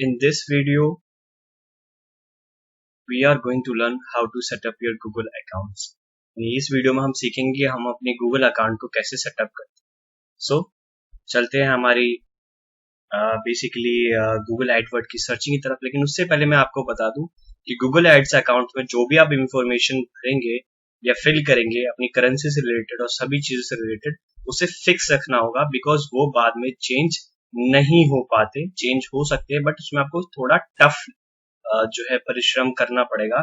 In this video, we are going to learn how to set up your Google accounts. इस video में हम सीखेंगे हम अपने Google अकाउंट को कैसे सेटअप करते हैं। सो चलते हैं हमारी बेसिकली Google एडवर्ड की सर्चिंग की तरफ। लेकिन उससे पहले मैं आपको बता दूं कि Google एड्स अकाउंट में जो भी आप इंफॉर्मेशन भरेंगे या फिल करेंगे अपनी करेंसी से रिलेटेड और सभी चीजों से रिलेटेड, उसे फिक्स रखना होगा, बिकॉज वो बाद में चेंज नहीं हो पाते। चेंज हो सकते हैं बट उसमें आपको थोड़ा टफ जो है परिश्रम करना पड़ेगा,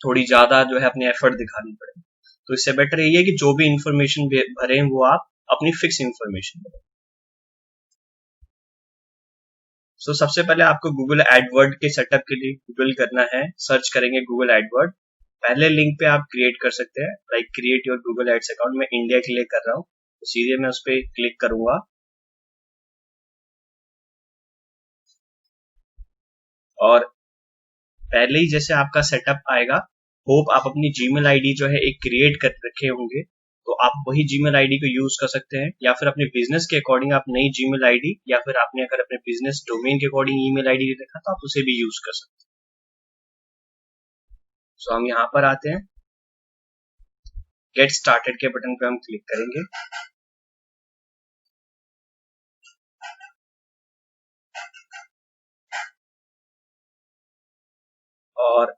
थोड़ी ज्यादा जो है अपने एफर्ट दिखानी पड़ेगी। तो इससे बेटर यही है कि जो भी इंफॉर्मेशन भरें वो आप अपनी फिक्स इंफॉर्मेशन भरें। सो सबसे पहले आपको गूगल एडवर्ड के सेटअप के लिए गूगल करना है, सर्च करेंगे गूगल एडवर्ड। पहले लिंक पे आप क्रिएट कर सकते हैं, like create your Google ads account. मैं इंडिया के लिए कर रहा हूँ तो सीधे मैं उस पर क्लिक करूंगा और पहले ही जैसे आपका सेटअप आएगा, होप आप अपनी जीमेल आईडी जो है एक क्रिएट कर रखे होंगे, तो आप वही जीमेल आईडी को यूज कर सकते हैं, या फिर अपने बिजनेस के अकॉर्डिंग आप नई जीमेल आईडी, या फिर आपने अगर अपने बिजनेस डोमेन के अकॉर्डिंग ईमेल आईडी रखा तो आप उसे भी यूज कर सकते हैं। सो हम यहाँ पर आते हैं, गेट स्टार्टेड के बटन पे हम क्लिक करेंगे और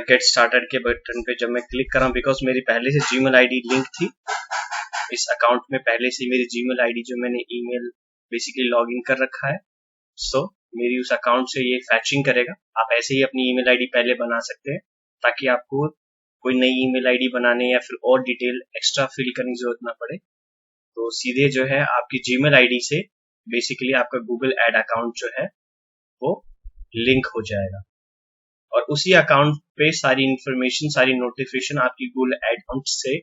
गेट स्टार्टेड के बटन पे जब मैं क्लिक कर रहा हूँ, बिकॉज मेरी पहले से जीमेल आईडी लिंक थी इस अकाउंट में, पहले से मेरी जीमेल आईडी जो मैंने ईमेल बेसिकली लॉगिन कर रखा है, सो मेरी उस अकाउंट से ये फैचिंग करेगा। आप ऐसे ही अपनी ईमेल आईडी पहले बना सकते हैं ताकि आपको कोई नई ईमेल आईडी बनाने या फिर और डिटेल एक्स्ट्रा फिल करने की जरूरत ना पड़े। तो सीधे जो है आपकी जीमेल आईडी से बेसिकली आपका गूगल एड अकाउंट जो है वो लिंक हो जाएगा और उसी अकाउंट पे सारी इंफॉर्मेशन, सारी नोटिफिकेशन आपकी गूगल एड अकाउंट से,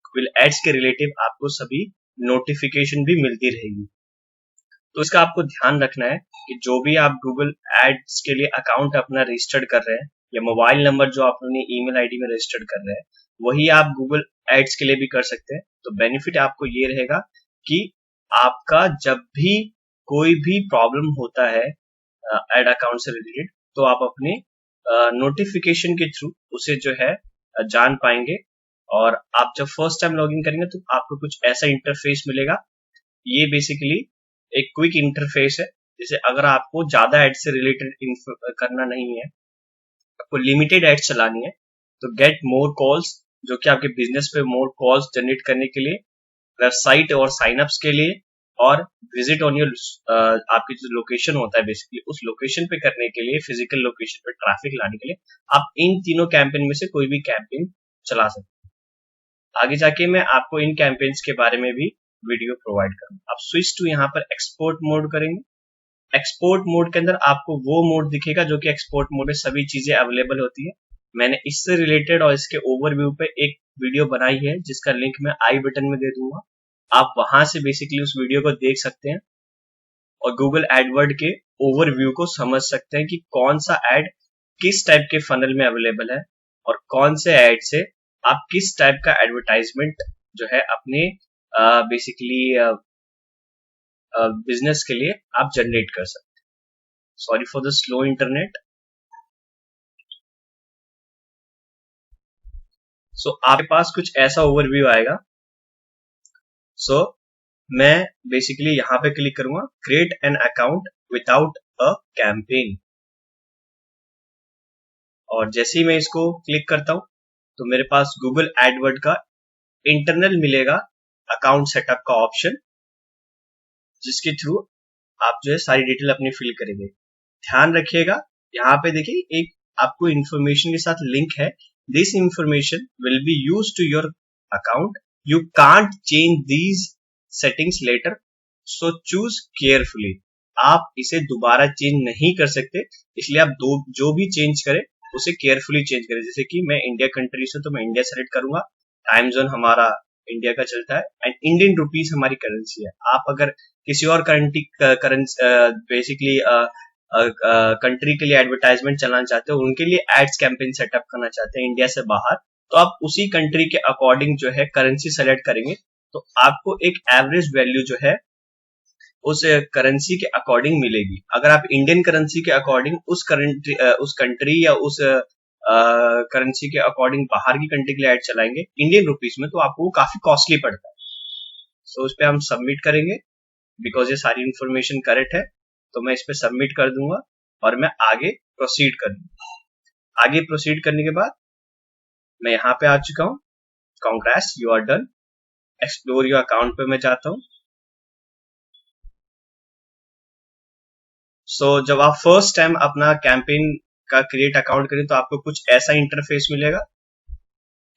गूगल एड्स के रिलेटिव आपको सभी नोटिफिकेशन भी मिलती रहेगी। तो इसका आपको ध्यान रखना है कि जो भी आप गूगल एड्स के लिए अकाउंट अपना रजिस्टर्ड कर रहे हैं या मोबाइल नंबर जो आप अपनी ईमेल आईडी में रजिस्टर्ड कर रहे हैं, वही आप गूगल एड्स के लिए भी कर सकते हैं। तो बेनिफिट आपको ये रहेगा कि आपका जब भी कोई भी प्रॉब्लम होता है एड अकाउंट से रिलेटेड, तो आप अपने नोटिफिकेशन के थ्रू उसे जो है जान पाएंगे। और आप जब फर्स्ट टाइम लॉगिन करेंगे तो आपको कुछ ऐसा इंटरफेस मिलेगा। ये बेसिकली एक क्विक इंटरफेस है, जैसे अगर आपको ज्यादा एड से रिलेटेड करना नहीं है, आपको लिमिटेड एड्स चलानी है, तो गेट मोर कॉल्स, जो कि आपके बिजनेस पे मोर कॉल्स जनरेट करने के लिए, वेबसाइट और साइनअप्स के लिए, और विजिट ऑन योर आपकी जो लोकेशन होता है बेसिकली उस लोकेशन पे करने के लिए, फिजिकल लोकेशन पे ट्रैफिक लाने के लिए आप इन तीनों कैंपेन में से कोई भी कैंपेन चला सकते हैं। आगे जाके मैं आपको इन कैंपेन्स के बारे में भी वीडियो प्रोवाइड करूंगा। आप स्विच टू यहाँ पर एक्सपोर्ट मोड करेंगे। एक्सपोर्ट मोड के अंदर आपको वो मोड दिखेगा जो कि एक्सपोर्ट मोड में सभी चीजें अवेलेबल होती है। मैंने इससे रिलेटेड और इसके ओवरव्यू पे एक वीडियो बनाई है जिसका लिंक मैं आई बटन में दे दूंगा, आप वहां से बेसिकली उस वीडियो को देख सकते हैं और गूगल एडवर्ड के ओवरव्यू को समझ सकते हैं कि कौन सा एड किस टाइप के फनल में अवेलेबल है और कौन से एड से आप किस टाइप का एडवर्टाइजमेंट जो है अपने बेसिकली बिजनेस के लिए आप जनरेट कर सकते हैं। Sorry for the slow internet. So आपके पास कुछ ऐसा ओवरव्यू आएगा। सो मैं बेसिकली यहाँ पे क्लिक करूंगा create an account without a campaign, और जैसे ही मैं इसको क्लिक करता हूं तो मेरे पास गूगल एडवर्ड का इंटरनल मिलेगा अकाउंट सेटअप का ऑप्शन, जिसके थ्रू आप जो है सारी डिटेल अपनी फिल करेंगे। ध्यान रखिएगा यहाँ पे देखिए एक आपको इंफॉर्मेशन के साथ लिंक है, this information will be use to your account, you can't change these settings later, so choose carefully. आप इसे दोबारा चेंज नहीं कर सकते, इसलिए आप जो भी चेंज करें उसे केयरफुली चेंज करें। जैसे कि मैं इंडिया कंट्री से, तो मैं इंडिया सेलेक्ट करूंगा, टाइम जोन हमारा इंडिया का चलता है एंड इंडियन रुपीज हमारी करेंसी है। आप अगर किसी और करेंसी बेसिकली कंट्री के लिए एडवर्टाइजमेंट चलाना चाहते हो, उनके लिए एड्स कैंपेन सेटअप करना चाहते हैं इंडिया से बाहर, तो आप उसी कंट्री के अकॉर्डिंग जो है करेंसी सेलेक्ट करेंगे, तो आपको एक एवरेज वैल्यू जो है उस करेंसी के अकॉर्डिंग मिलेगी। अगर आप इंडियन करेंसी के अकॉर्डिंग उस कंट्री या उस करेंसी के अकॉर्डिंग बाहर की कंट्री के लिए ऐड चलाएंगे इंडियन रुपीस में, तो आपको वो काफी कॉस्टली पड़ता है। सो उस पर हम सबमिट करेंगे, बिकॉज ये सारी इंफॉर्मेशन करेक्ट है, तो मैं इस पे सबमिट कर दूंगा और मैं आगे प्रोसीड कर दूंगा। आगे प्रोसीड करने के बाद मैं यहाँ पे आ चुका हूँ। Congrats, you are done. Explore your account पे मैं जाता हूँ। सो जब आप फर्स्ट टाइम अपना कैंपेन का क्रिएट अकाउंट करें तो आपको कुछ ऐसा इंटरफेस मिलेगा।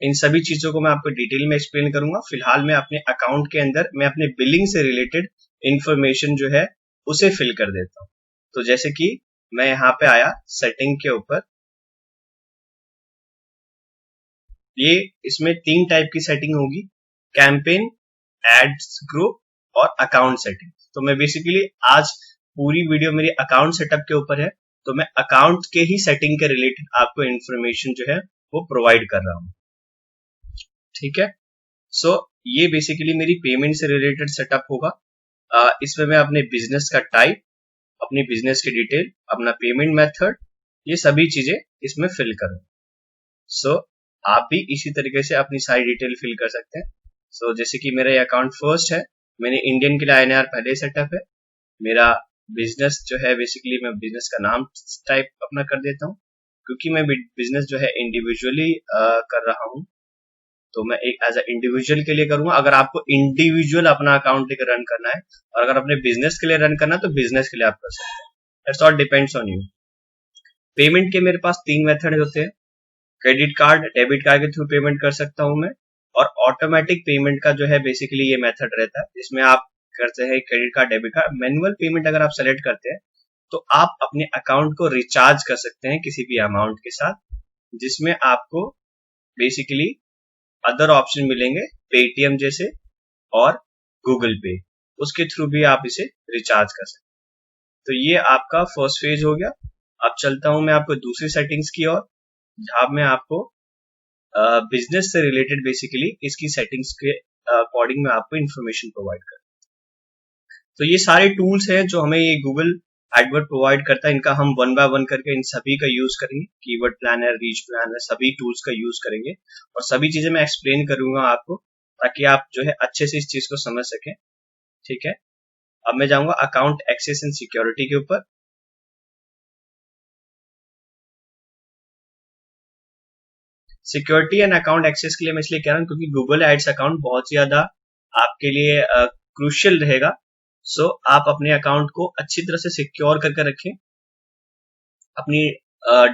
इन सभी चीजों को मैं आपको डिटेल में एक्सप्लेन करूंगा। फिलहाल मैं अपने अकाउंट के अंदर मैं अपने बिलिंग से रिलेटेड इंफॉर्मेशन जो है उसे फिल कर देता हूँ। तो जैसे कि मैं यहाँ पे आया सेटिंग के ऊपर, ये इसमें 3 टाइप की सेटिंग होगी, कैंपेन, एड्स ग्रुप और अकाउंट सेटिंग। तो मैं बेसिकली आज पूरी वीडियो मेरी अकाउंट सेटअप के ऊपर है, तो मैं अकाउंट के ही सेटिंग के रिलेटेड आपको इंफॉर्मेशन जो है वो प्रोवाइड कर रहा हूँ। ठीक है, सो ये बेसिकली मेरी पेमेंट से रिलेटेड सेटअप होगा। इसमें मैं अपने बिजनेस का टाइप, अपनी बिजनेस की डिटेल, अपना पेमेंट मेथड, ये सभी चीजें इसमें फिल करूँ। सो आप भी इसी तरीके से अपनी सारी डिटेल फिल कर सकते हैं। सो जैसे कि मेरा ये अकाउंट फर्स्ट है, मैंने इंडियन के लिए INR पहले सेटअप है। मेरा बिजनेस जो है बेसिकली मैं बिजनेस का नाम टाइप अपना कर देता हूँ, क्योंकि मैं बिजनेस जो है इंडिविजुअली कर रहा हूँ, तो मैं एक एज अ इंडिविजुअल के लिए करूंगा। अगर आपको इंडिविजुअल अपना अकाउंट लेकर रन करना है और अगर अपने बिजनेस के लिए रन करना है तो बिजनेस के लिए आप कर सकते हैं। It's all depends on you. Payment के मेरे पास 3 मेथड होते हैं। क्रेडिट कार्ड, डेबिट कार्ड के थ्रू पेमेंट कर सकता हूं मैं, और ऑटोमेटिक पेमेंट का जो है बेसिकली ये मेथड रहता है, जिसमें आप करते हैं credit card, debit card. Manual payment अगर आप सेलेक्ट करते हैं तो आप अपने अकाउंट को रिचार्ज कर सकते हैं किसी भी अमाउंट के साथ, जिसमें आपको बेसिकली अदर ऑप्शन मिलेंगे पेटीएम जैसे और गूगल पे, उसके थ्रू भी आप इसे रिचार्ज कर सकते हैं। तो ये आपका फर्स्ट फेज हो गया। अब चलता हूं मैं आपको दूसरी सेटिंग्स की ओर, जहां मैं आपको बिजनेस से रिलेटेड बेसिकली इसकी सेटिंग्स के अकॉर्डिंग मैं आपको इन्फॉर्मेशन प्रोवाइड कर। तो ये सारे टूल्स हैं जो हमें ये गूगल एडवर्ड प्रोवाइड करता है। इनका हम वन बाय वन करके इन सभी का यूज करेंगे। कीवर्ड प्लानर, रीच प्लानर, सभी टूल्स का यूज करेंगे और सभी चीजें मैं एक्सप्लेन करूंगा आपको, ताकि आप जो है अच्छे से इस चीज को समझ सकें। ठीक है, अब मैं जाऊंगा अकाउंट एक्सेस एंड सिक्योरिटी के ऊपर। सिक्योरिटी एंड अकाउंट एक्सेस के लिए मैं इसलिए कह रहा हूँ क्योंकि गूगल एड्स अकाउंट बहुत ज्यादा आपके लिए क्रूशियल रहेगा। सो आप अपने अकाउंट को अच्छी तरह से सिक्योर करके रखें, अपनी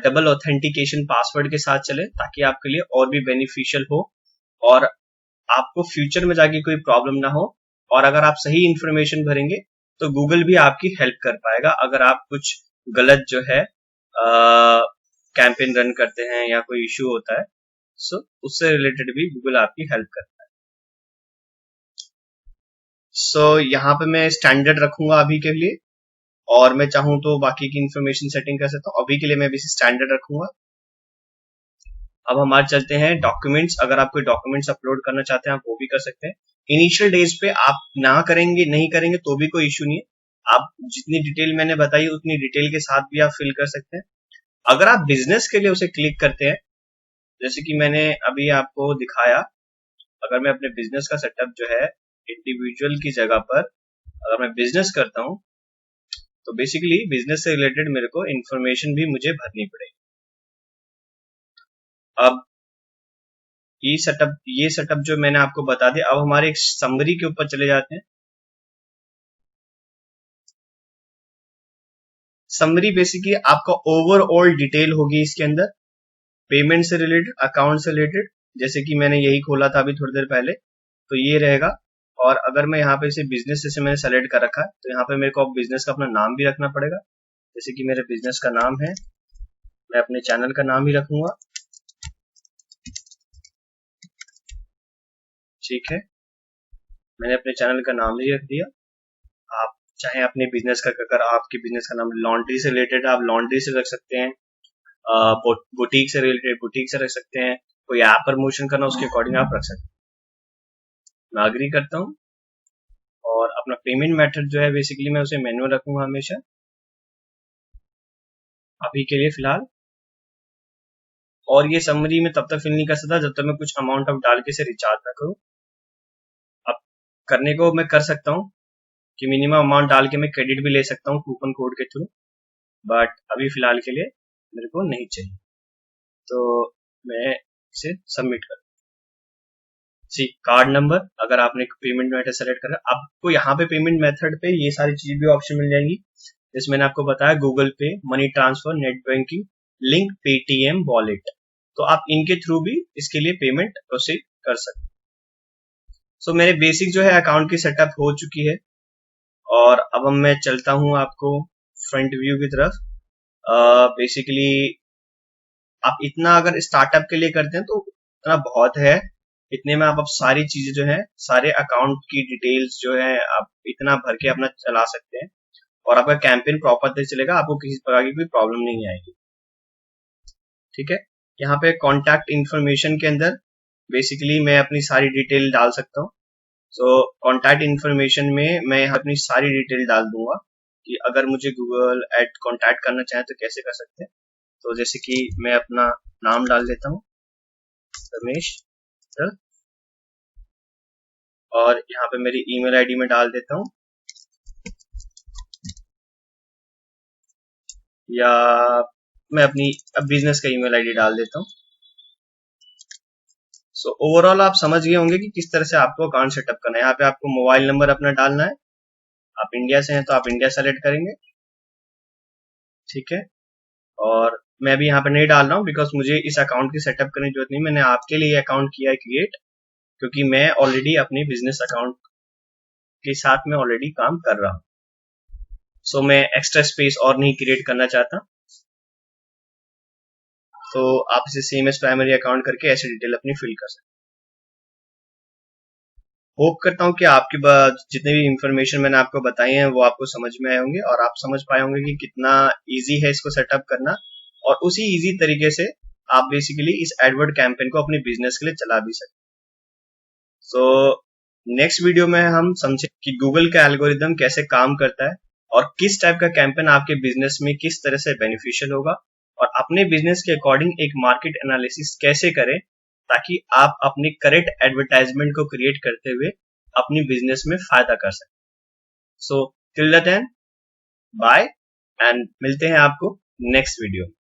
डबल ऑथेंटिकेशन पासवर्ड के साथ चले, ताकि आपके लिए और भी बेनिफिशियल हो और आपको फ्यूचर में जाके कोई प्रॉब्लम ना हो। और अगर आप सही इंफॉर्मेशन भरेंगे तो गूगल भी आपकी हेल्प कर पाएगा। अगर आप कुछ गलत जो है कैंपेन रन करते हैं या कोई इश्यू होता है, सो उससे रिलेटेड भी गूगल आपकी हेल्प करता है। सो यहाँ पे मैं स्टैंडर्ड रखूंगा अभी के लिए, और मैं चाहूं तो बाकी की इंफॉर्मेशन सेटिंग कर सकता हूँ। अभी के लिए मैं अभी स्टैंडर्ड रखूंगा। अब हमारे चलते हैं डॉक्यूमेंट्स। अगर आप कोई डॉक्यूमेंट्स अपलोड करना चाहते हैं आप वो भी कर सकते हैं। इनिशियल डेज पे आप ना करेंगे नहीं करेंगे तो भी कोई इश्यू नहीं है। आप जितनी डिटेल मैंने बताई उतनी डिटेल के साथ भी आप फिल कर सकते हैं। अगर आप बिजनेस के लिए उसे क्लिक करते हैं, जैसे कि मैंने अभी आपको दिखाया, अगर मैं अपने बिजनेस का सेटअप जो है इंडिविजुअल की जगह पर अगर मैं बिजनेस करता हूं, तो बेसिकली बिजनेस से रिलेटेड मेरे को इंफॉर्मेशन भी मुझे भरनी पड़ेगी। अब ये सेटअप जो मैंने आपको बता दिया, अब हमारे एक समरी के ऊपर चले जाते हैं। समरी बेसिकली आपका ओवरऑल डिटेल होगी इसके अंदर, पेमेंट से रिलेटेड, अकाउंट से रिलेटेड। जैसे कि मैंने यही खोला था अभी थोड़ी देर पहले, तो ये रहेगा। और अगर मैं यहाँ पे इसे बिजनेस जैसे मैंने सेलेक्ट कर रखा है, तो यहाँ पे मेरे को अब बिजनेस का अपना नाम भी रखना पड़ेगा। जैसे कि मेरे बिजनेस का नाम है, मैं अपने चैनल का नाम ही रखूंगा। ठीक है, मैंने अपने चैनल का नाम ही रख दिया। आप चाहे अपने बिजनेस का, अगर आपके बिजनेस का नाम लॉन्ड्री से रिलेटेड आप लॉन्ड्री से रख सकते हैं, बुटीक से रिलेटेड बुटीक से रख सकते हैं, कोई ऐप प्रमोशन करना उसके अकॉर्डिंग आप रख सकते हैं। मैं अग्री करता हूँ और अपना पेमेंट मेथड जो है बेसिकली मैं उसे मैनुअल रखूंगा हमेशा अभी के लिए फिलहाल। और ये समरी में तब तक फिल नहीं कर सकता जब तक मैं कुछ अमाउंट अब डाल के इसे रिचार्ज ना करूँ। अब करने को मैं कर सकता हूँ कि मिनिमम अमाउंट डाल के मैं क्रेडिट भी ले सकता हूँ कूपन कोड के थ्रू, बट अभी फिलहाल के लिए मेरे को नहीं चाहिए, तो मैं इसे सबमिट कर सी कार्ड नंबर। अगर आपने पेमेंट मेथड सेलेक्ट करा, आपको यहाँ पे पेमेंट मेथड पे ये सारी चीज भी ऑप्शन मिल जाएंगी, जैसे मैंने आपको बताया गूगल पे, money transfer, net banking, link Paytm wallet, तो आप इनके थ्रू भी इसके लिए पेमेंट प्रोसीड कर सकते। सो मेरे बेसिक जो है अकाउंट की सेटअप हो चुकी है, और अब मैं चलता हूँ आपको फ्रंट व्यू की तरफ। बेसिकली आप इतना अगर स्टार्टअप के लिए करते हैं तो इतना बहुत है, इतने में आप अब सारी चीजें जो है, सारे अकाउंट की डिटेल्स जो है आप इतना भर के अपना चला सकते हैं, और आपका कैंपेन प्रॉपर से चलेगा, आपको किसी प्रकार की कोई प्रॉब्लम नहीं आएगी। ठीक है, यहाँ पे कॉन्टैक्ट इन्फॉर्मेशन के अंदर बेसिकली मैं अपनी सारी डिटेल डाल सकता हूँ। सो कॉन्टैक्ट इन्फॉर्मेशन में मैं यहाँ अपनी सारी डिटेल डाल दूंगा कि अगर मुझे गूगल एड कॉन्टैक्ट करना चाहे तो कैसे कर सकते हैं। तो जैसे कि मैं अपना नाम डाल देता हूँ रमेश, और यहाँ पे मेरी ईमेल आईडी में डाल देता हूँ, या मैं अपनी बिजनेस का ईमेल आईडी डाल देता हूँ। सो ओवरऑल आप समझ गए होंगे कि किस तरह से आपको अकाउंट सेटअप करना है। यहाँ पे आपको मोबाइल नंबर अपना डालना है, आप इंडिया से हैं तो आप इंडिया सेलेक्ट करेंगे, ठीक है। और मैं भी यहाँ पे नहीं डाल रहा हूँ बिकॉज मुझे इस अकाउंट की सेटअप करने की जरूरत नहीं, मैंने आपके लिए अकाउंट किया है क्रिएट, क्योंकि मैं ऑलरेडी अपनी बिजनेस अकाउंट के साथ में ऑलरेडी काम कर रहा हूँ। सो मैं एक्स्ट्रा स्पेस और नहीं क्रिएट करना चाहता, तो आप इसे सेम एज प्राइमरी अकाउंट करके ऐसे डिटेल अपनी फिल कर सकते। होप करता हूँ कि आपके जितने भी इंफॉर्मेशन मैंने आपको बताई हैं वो आपको समझ में आए होंगे, और आप समझ पाए होंगे कि कितना इजी है इसको सेटअप करना, और उसी इजी तरीके से आप बेसिकली इस एडवर्ड कैंपेन को अपने बिजनेस के लिए चला भी सकते। सो नेक्स्ट वीडियो में हम समझे कि गूगल का एल्गोरिदम कैसे काम करता है, और किस टाइप का कैंपेन आपके बिजनेस में किस तरह से बेनिफिशियल होगा, और अपने बिजनेस के अकॉर्डिंग एक मार्केट एनालिसिस कैसे करें ताकि आप अपने करेक्ट एडवर्टाइजमेंट को क्रिएट करते हुए अपनी बिजनेस में फायदा कर सकें। So till the then bye, and मिलते हैं आपको नेक्स्ट वीडियो में।